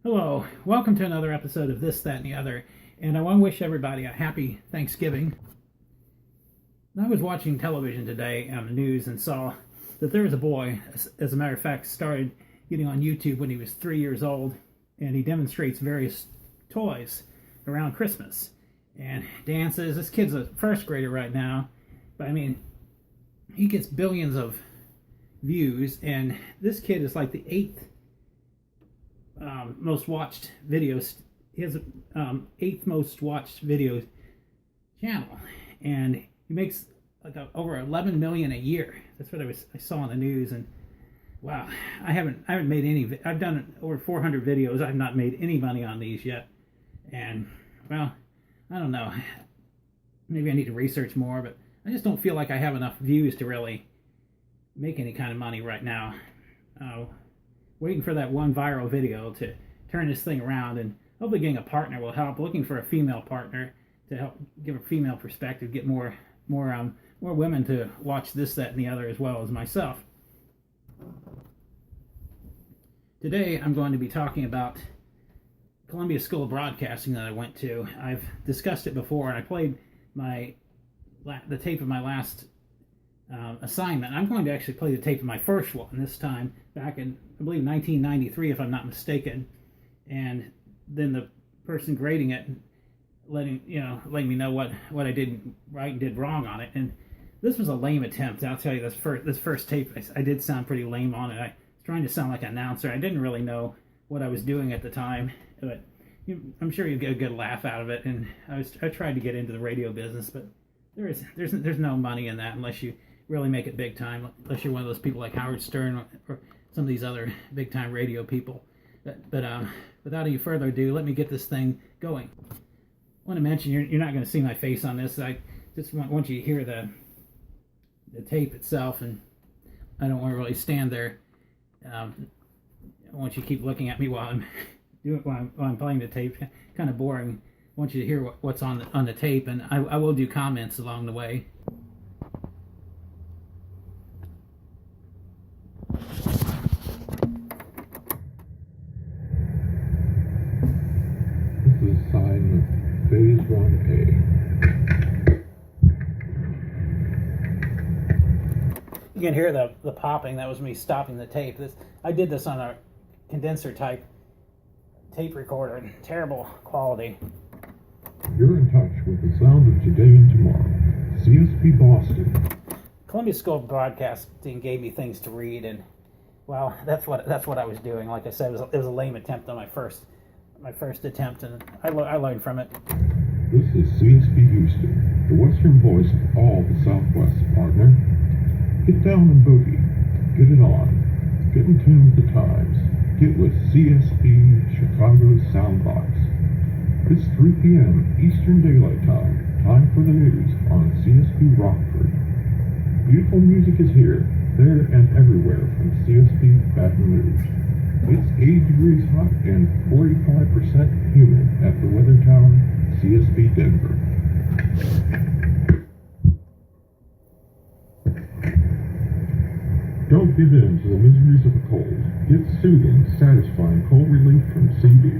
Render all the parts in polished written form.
Hello, welcome to another episode of This, That, and the Other, and I want to wish everybody a happy Thanksgiving. I was watching television today on the news and saw that there was a boy, as a matter of fact, started getting on YouTube when he was 3 years old, and he demonstrates various toys around Christmas and dances. This kid's a first grader right now, but I mean, he gets billions of views, and this kid is like the eighth most watched videos. He has eighth most watched video channel, and he makes like over 11 million a year. That's what I saw on the news, and wow, I haven't made any. I've done over 400 videos. I've not made any money on these yet, and well, I don't know. Maybe I need to research more, but I just don't feel like I have enough views to really make any kind of money right now. Waiting for that one viral video to turn this thing around, and hopefully getting a partner will help. Looking for a female partner to help give a female perspective, get more women to watch This, That, and the Other as well as myself. Today I'm going to be talking about Columbia School of Broadcasting that I went to. I've discussed it before, and I played the tape of my last assignment. I'm going to actually play the tape of my first one this time, back in, I believe, 1993, if I'm not mistaken. And then the person grading it, letting me know what I did right and did wrong on it. And this was a lame attempt. I'll tell you, this first tape, I did sound pretty lame on it. I was trying to sound like an announcer. I didn't really know what I was doing at the time, but I'm sure you'd get a good laugh out of it. And I tried to get into the radio business, but there's no money in that unless you really make it big time, unless you're one of those people like Howard Stern or some of these other big time radio people. But without any further ado, let me get this thing going. I want to mention, you're not going to see my face on this. I just want you to hear the tape itself, and I don't want to really stand there. I want you to keep looking at me while I'm playing the tape. Kind of boring. I want you to hear what's on the tape, and I will do comments along the way. Phase 1A. You can hear the popping. That was me stopping the tape. I did this on a condenser type tape recorder. Terrible quality. You're in touch with the sound of today and tomorrow. CSP Boston. Columbia School of Broadcasting gave me things to read, and well, that's what I was doing. Like I said, it was a lame attempt on my first attempt, and I learned from it. This is CSP Houston, the western voice of all the Southwest, partner. Get down and boogie. Get it on. Get in tune with the times. Get with CSP Chicago's Soundbox. It's 3 p.m. Eastern Daylight Time. Time for the news on CSP Rockford. Beautiful music is here, there, and everywhere from CSP Baton Rouge. It's 80 degrees hot and 45% humid at the Weathertown CSP Denver. Don't give in to the miseries of the cold. Get soothing, satisfying cold relief from CD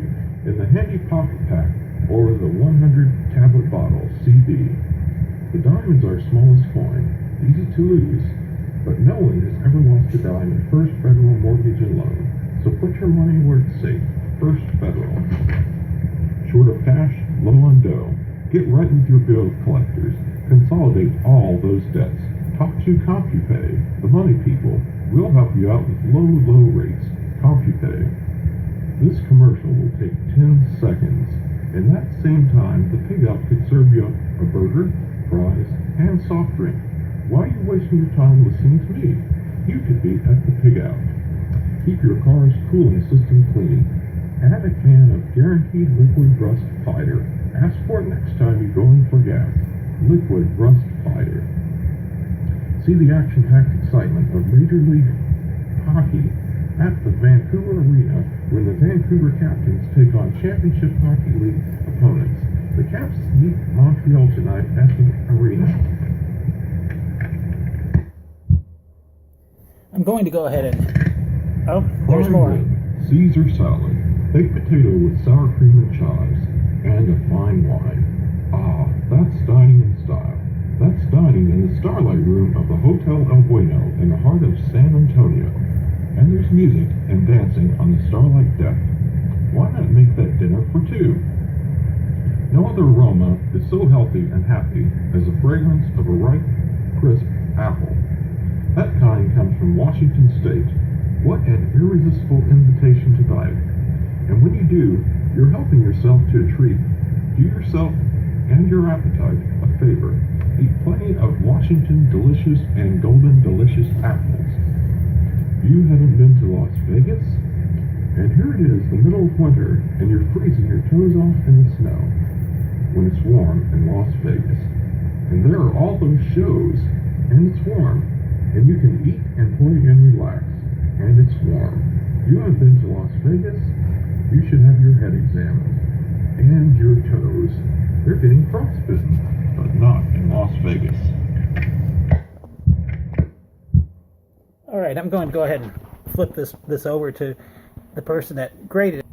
in the handy pocket pack or the 100 tablet bottle CD. The diamonds are smallest coin, easy to lose, but no one has ever lost a dime in First Federal Mortgage and Loan. So put your money where it's safe. First Federal. Short of cash, low on dough. Get right with your bill collectors. Consolidate all those debts. Talk to CompuPay, the money people. We'll help you out with low rates. CompuPay. This commercial will take 10 seconds. In that same time, the pig out could serve you a burger, fries, and soft drink. Why are you wasting your time listening to me? You could be at the pig out. Keep your car's cooling system clean. Add a can of guaranteed Liquid Rust Fighter. Ask for it next time you go in for gas. Liquid Rust Fighter. See the action-packed excitement of Major League Hockey at the Vancouver Arena when the Vancouver Captains take on Championship Hockey League opponents. The Caps meet Montreal tonight at the arena. I'm going to go ahead and... Oh, there's more. Caesar salad. baked potato with sour cream and chives, and a fine wine. Ah, that's dining in style. That's dining in the Starlight Room of the Hotel El Bueno in the heart of San Antonio. And there's music and dancing on the Starlight deck. Why not make that dinner for two? No other aroma is so healthy and happy as the fragrance of a ripe, crisp apple. That kind comes from Washington State. What an irresistible invitation to bite. And when you do, you're helping yourself to a treat. Do yourself and your appetite a favor. Eat plenty of Washington delicious and golden delicious apples. You haven't been to Las Vegas? And here it is, the middle of winter, and you're freezing your toes off in the snow when it's warm in Las Vegas. And there are all those shows, and it's warm, and you can eat and play and relax, and it's warm. You have been to Las Vegas? You should have your head examined. And your toes. They're getting frostbitten, but not in Las Vegas. All right, I'm going to go ahead and flip this over to the person that graded it.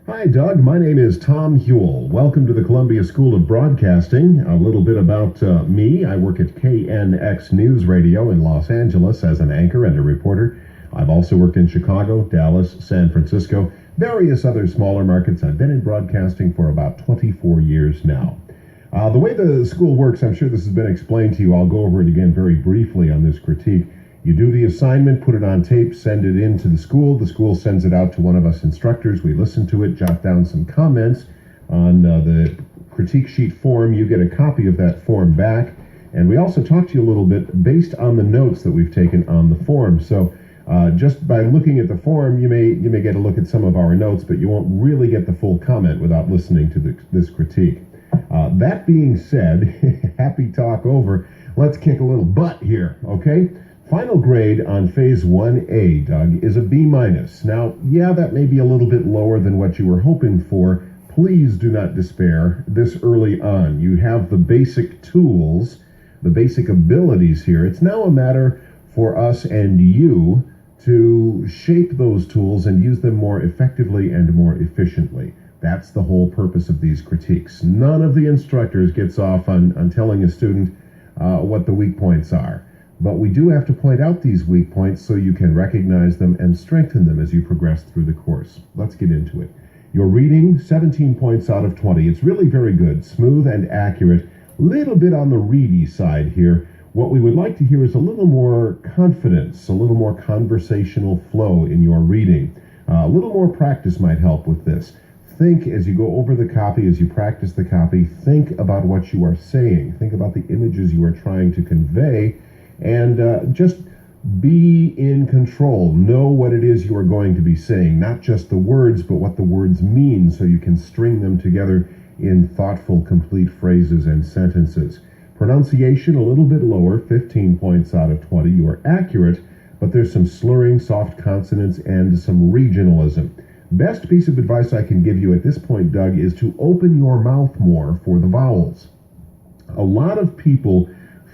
Hi, Doug. My name is Tom Huell. Welcome to the Columbia School of Broadcasting. A little bit about me. I work at KNX News Radio in Los Angeles as an anchor and a reporter. I've also worked in Chicago, Dallas, San Francisco, various other smaller markets. I've been in broadcasting for about 24 years now. The way the school works, I'm sure this has been explained to you. I'll go over it again very briefly on this critique. You do the assignment, put it on tape, send it in to the school. The school sends it out to one of us instructors. We listen to it, jot down some comments on the critique sheet form. You get a copy of that form back. And we also talk to you a little bit based on the notes that we've taken on the form. So just by looking at the form, you may get a look at some of our notes, but you won't really get the full comment without listening to this critique. That being said, happy talk over. Let's kick a little butt here, okay? Final grade on Phase 1A, Doug, is a B-. Now, yeah, that may be a little bit lower than what you were hoping for. Please do not despair this early on. You have the basic tools, the basic abilities here. It's now a matter for us and you to shape those tools and use them more effectively and more efficiently. That's the whole purpose of these critiques. None of the instructors gets off on telling a student what the weak points are. But we do have to point out these weak points so you can recognize them and strengthen them as you progress through the course. Let's get into it. Your reading, 17 points out of 20. It's really very good, smooth and accurate. Little bit on the reedy side here. What we would like to hear is a little more confidence, a little more conversational flow in your reading. A little more practice might help with this. Think as you go over the copy, as you practice the copy, think about what you are saying. Think about the images you are trying to convey, and just be in control. Know what it is you are going to be saying, not just the words, but what the words mean, so you can string them together in thoughtful, complete phrases and sentences. Pronunciation, a little bit lower, 15 points out of 20. You are accurate, but there's some slurring, soft consonants, and some regionalism. Best piece of advice I can give you at this point, Doug, is to open your mouth more for the vowels. A lot of people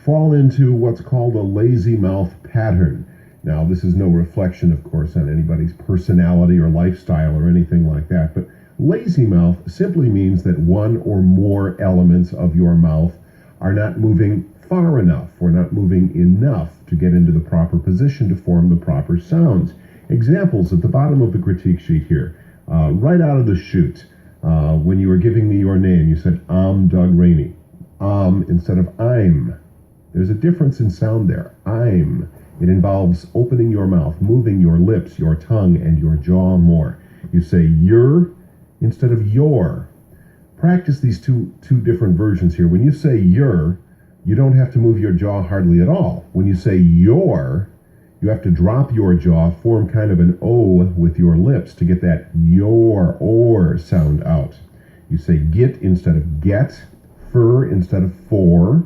fall into what's called a lazy mouth pattern. Now, this is no reflection, of course, on anybody's personality or lifestyle or anything like that, but lazy mouth simply means that one or more elements of your mouth are not moving far enough or not moving enough to get into the proper position to form the proper sounds. Examples at the bottom of the critique sheet here. Right out of the chute, when you were giving me your name, you said, I'm Doug Rainey. Instead of I'm. There's a difference in sound there. I'm. It involves opening your mouth, moving your lips, your tongue, and your jaw more. You say you're instead of your. Practice these two different versions here. When you say you're, you don't have to move your jaw hardly at all. When you say your, you have to drop your jaw, form kind of an O with your lips to get that your or sound out. You say get instead of get, fur instead of for,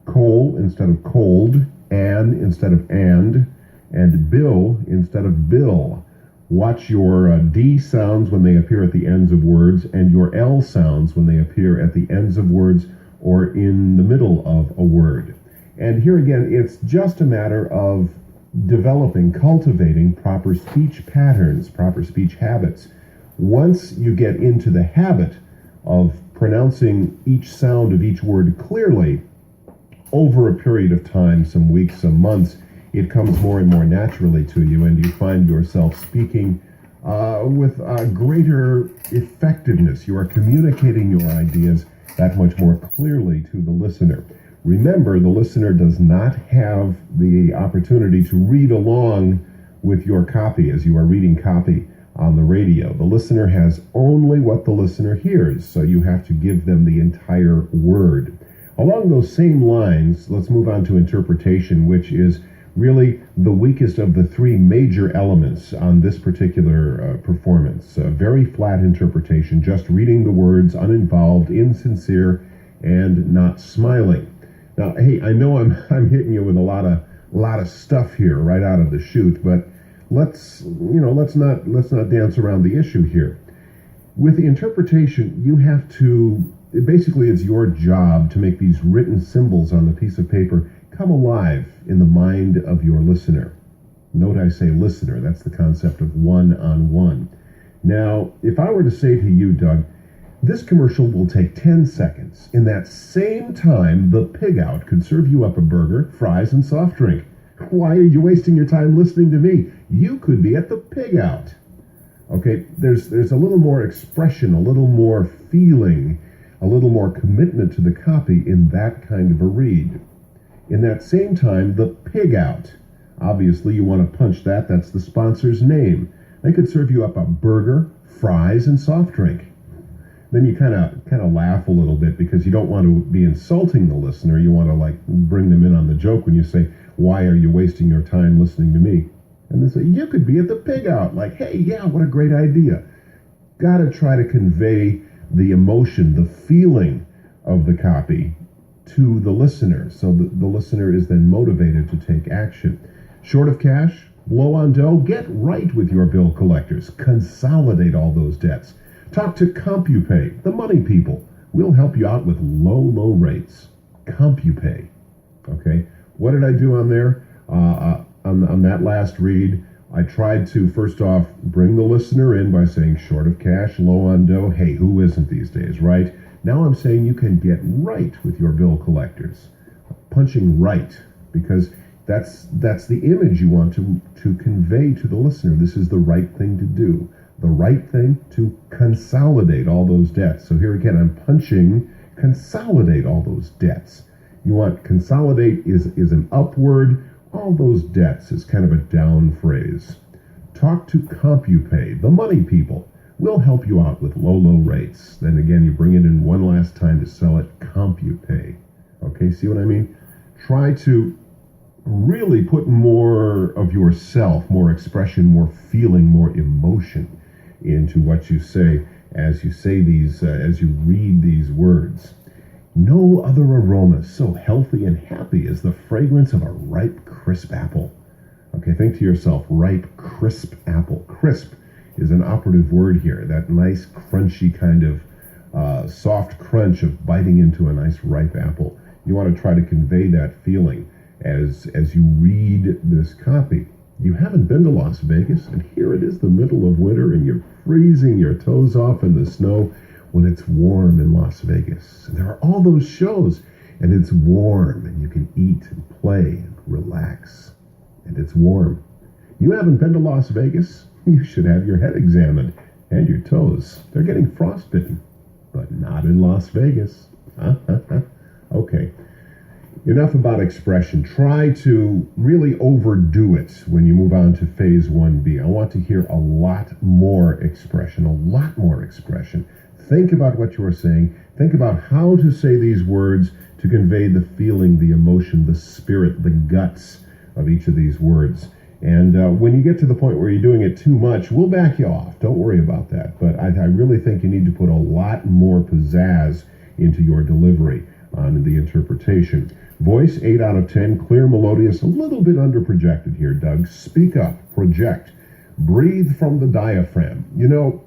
coal instead of cold, an instead of and bill instead of bill. Watch your D sounds when they appear at the ends of words and your L sounds when they appear at the ends of words or in the middle of a word. And here again, it's just a matter of developing, cultivating proper speech patterns, proper speech habits. Once you get into the habit of pronouncing each sound of each word clearly, over a period of time, some weeks, some months, it comes more and more naturally to you, and you find yourself speaking with greater effectiveness. You are communicating your ideas that much more clearly to the listener. Remember, the listener does not have the opportunity to read along with your copy as you are reading copy on the radio. The listener has only what the listener hears, so you have to give them the entire word. Along those same lines, let's move on to interpretation, which is really the weakest of the three major elements on this particular performance. A very flat interpretation, just reading the words, uninvolved, insincere, and not smiling. Now, hey, I know I'm hitting you with a lot of stuff here right out of the chute, but let's not dance around the issue here. With the interpretation, you have to basically, it's your job to make these written symbols on the piece of paper come alive in the mind of your listener. Note I say listener, that's the concept of one-on-one. Now, if I were to say to you, Doug, this commercial will take 10 seconds. In that same time, the pig out could serve you up a burger, fries, and soft drink. Why are you wasting your time listening to me? You could be at the pig out. Okay, there's a little more expression, a little more feeling, a little more commitment to the copy in that kind of a read. In that same time, the pig out. Obviously, you want to punch that. That's the sponsor's name. They could serve you up a burger, fries, and soft drink. Then you kind of laugh a little bit because you don't want to be insulting the listener. You want to bring them in on the joke when you say, "Why are you wasting your time listening to me?" And they say, "You could be at the pig out." Like, "Hey, yeah, what a great idea." Got to try to convey the emotion, the feeling of the copy to the listener, so the listener is then motivated to take action. Short of cash, low on dough, get right with your bill collectors. Consolidate all those debts. Talk to CompuPay, the money people. We'll help you out with low rates. CompuPay. Okay, what did I do on there? On that last read, I tried to, first off, bring the listener in by saying short of cash, low on dough. Hey, who isn't these days, right? Now I'm saying you can get right with your bill collectors. Punching right, because that's the image you want to convey to the listener. This is the right thing to do. The right thing to consolidate all those debts. So here again, I'm punching consolidate all those debts. You want consolidate is an upward. All those debts is kind of a down phrase. Talk to CompuPay, the money people. We'll help you out with low rates. Then again, you bring it in one last time to sell it. CompuPay. Okay, see what I mean? Try to really put more of yourself, more expression, more feeling, more emotion into what you say as you say these, as you read these words. No other aroma so healthy and happy as the fragrance of a ripe, crisp apple. Okay, think to yourself, ripe, crisp apple. Crisp is an operative word here. That nice, crunchy kind of soft crunch of biting into a nice, ripe apple. You want to try to convey that feeling as you read this copy. You haven't been to Las Vegas, and here it is the middle of winter, and you're freezing your toes off in the snow when it's warm in Las Vegas. And there are all those shows, and it's warm, and you can eat and play and relax, and it's warm. You haven't been to Las Vegas? You should have your head examined, and your toes. They're getting frostbitten, but not in Las Vegas. Okay. Enough about expression. Try to really overdo it when you move on to phase 1B. I want to hear a lot more expression, a lot more expression. Think about what you are saying. Think about how to say these words to convey the feeling, the emotion, the spirit, the guts of each of these words. And when you get to the point where you're doing it too much, we'll back you off. Don't worry about that. But I really think you need to put a lot more pizzazz into your delivery on the interpretation. Voice, 8 out of 10. Clear, melodious, a little bit under-projected here, Doug. Speak up, project, breathe from the diaphragm. You know,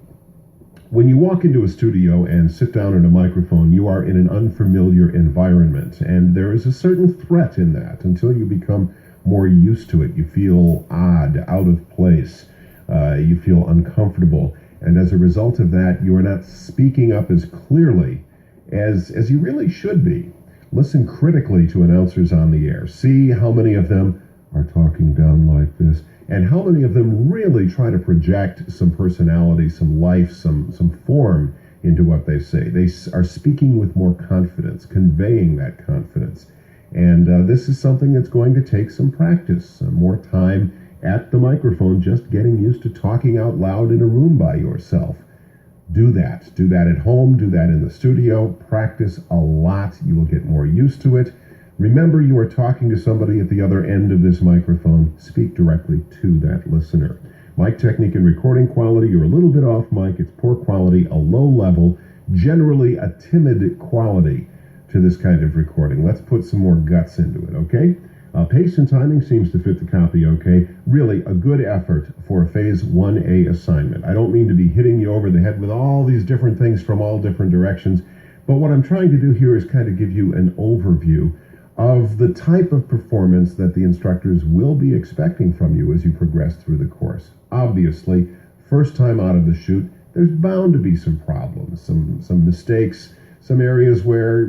When you walk into a studio and sit down at a microphone, you are in an unfamiliar environment, and there is a certain threat in that. Until you become more used to it, you feel odd, out of place, you feel uncomfortable, and as a result of that, you are not speaking up as clearly as you really should be. Listen critically to announcers on the air. See how many of them are talking down like this, and how many of them really try to project some personality, some life, some form into what they say. They are speaking with more confidence, conveying that confidence. And this is something that's going to take some practice, more time at the microphone, just getting used to talking out loud in a room by yourself. Do that. Do that at home. Do that in the studio. Practice a lot. You will get more used to it. Remember, you are talking to somebody at the other end of this microphone. Speak directly to that listener. Mic technique and recording quality, you're a little bit off mic. It's poor quality, a low level, generally a timid quality to this kind of recording. Let's put some more guts into it, okay? Pace and timing seems to fit the copy okay. Really a good effort for a Phase 1A assignment. I don't mean to be hitting you over the head with all these different things from all different directions, but what I'm trying to do here is kind of give you an overview of the type of performance that the instructors will be expecting from you as you progress through the course. Obviously, first time out of the chute, there's bound to be some problems, some mistakes, some areas where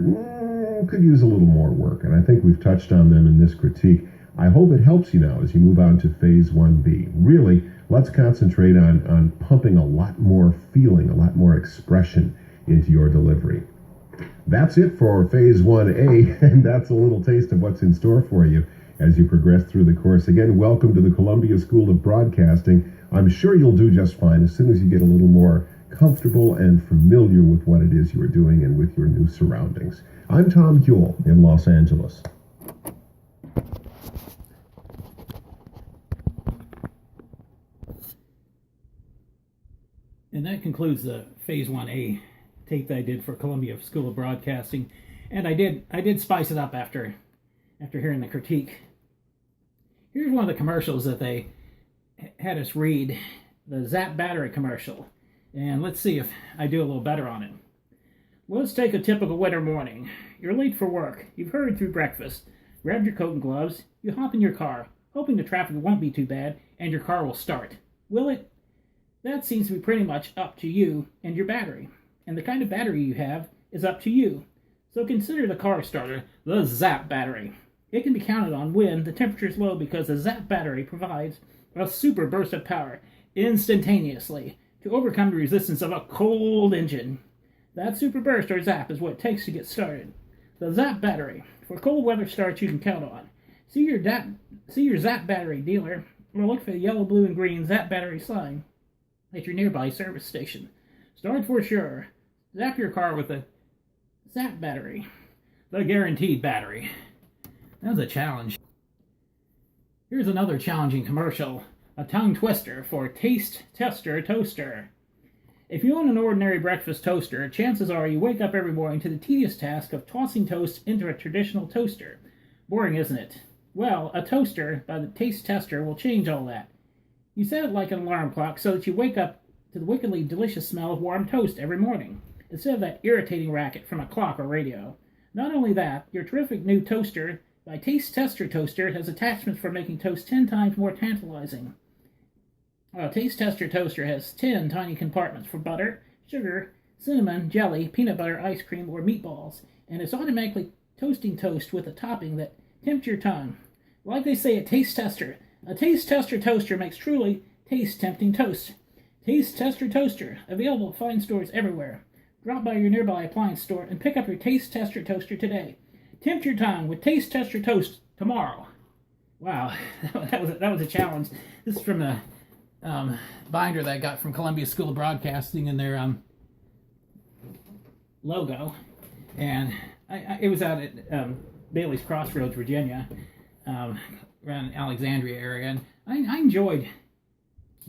could use a little more work, and I think we've touched on them in this critique. I hope it helps you now as you move on to Phase 1B. Really, let's concentrate on pumping a lot more feeling, a lot more expression into your delivery. That's it for Phase 1A, and that's a little taste of what's in store for you as you progress through the course. Again, welcome to the Columbia School of Broadcasting. I'm sure you'll do just fine as soon as you get a little more comfortable and familiar with what it is you are doing and with your new surroundings. I'm Tom Huell in Los Angeles. And that concludes the Phase 1A tape that I did for Columbia School of Broadcasting. And I did spice it up after hearing the critique. Here's one of the commercials that they had us read, the Zap Battery commercial. And let's see if I do a little better on it. Let's take a typical winter morning. You're late for work. You've hurried through breakfast, grabbed your coat and gloves. You hop in your car, hoping the traffic won't be too bad and your car will start. Will it? That seems to be pretty much up to you and your battery. And the kind of battery you have is up to you. So consider the car starter the Zap Battery. It can be counted on when the temperature is low because the Zap Battery provides a super burst of power instantaneously to overcome the resistance of a cold engine. That super burst or zap is what it takes to get started. The Zap Battery, for cold weather starts you can count on. See your Zap Battery dealer, or look for the yellow, blue, and green Zap Battery sign at your nearby service station. Start for sure. Zap your car with the Zap Battery, the guaranteed battery. That was a challenge. Here's another challenging commercial, a tongue twister for Taste Tester Toaster. If you own an ordinary breakfast toaster, chances are you wake up every morning to the tedious task of tossing toast into a traditional toaster. Boring, isn't it? Well, a toaster by the Taste Tester will change all that. You set it like an alarm clock so that you wake up to the wickedly delicious smell of warm toast every morning, instead of that irritating racket from a clock or radio. Not only that, your terrific new toaster by Taste Tester Toaster has attachments for making toast 10 times more tantalizing. Taste Tester Toaster has 10 tiny compartments for butter, sugar, cinnamon, jelly, peanut butter, ice cream, or meatballs, and it's automatically toasting toast with a topping that tempts your tongue. Like they say at Taste Tester, a Taste Tester Toaster makes truly taste-tempting toast. Taste Tester Toaster, available at fine stores everywhere. Drop by your nearby appliance store and pick up your Taste Tester Toaster today. Tempt your tongue with Taste Tester Toast tomorrow. Wow, that was a challenge. This is from the binder that I got from Columbia School of Broadcasting in their logo, and it was out at Bailey's Crossroads, Virginia, around Alexandria area, and I enjoyed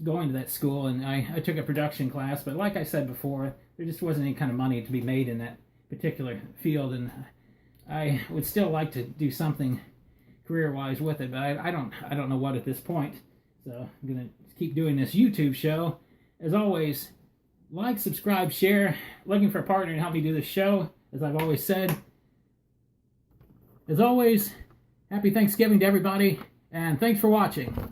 going to that school, and I took a production class, but like I said before, there just wasn't any kind of money to be made in that particular field, and I would still like to do something career-wise with it, but I don't know what at this point. So I'm gonna keep doing this YouTube show. As always, like, subscribe, share. Looking for a partner to help me do this show, as I've always said. As always, happy Thanksgiving to everybody, and thanks for watching.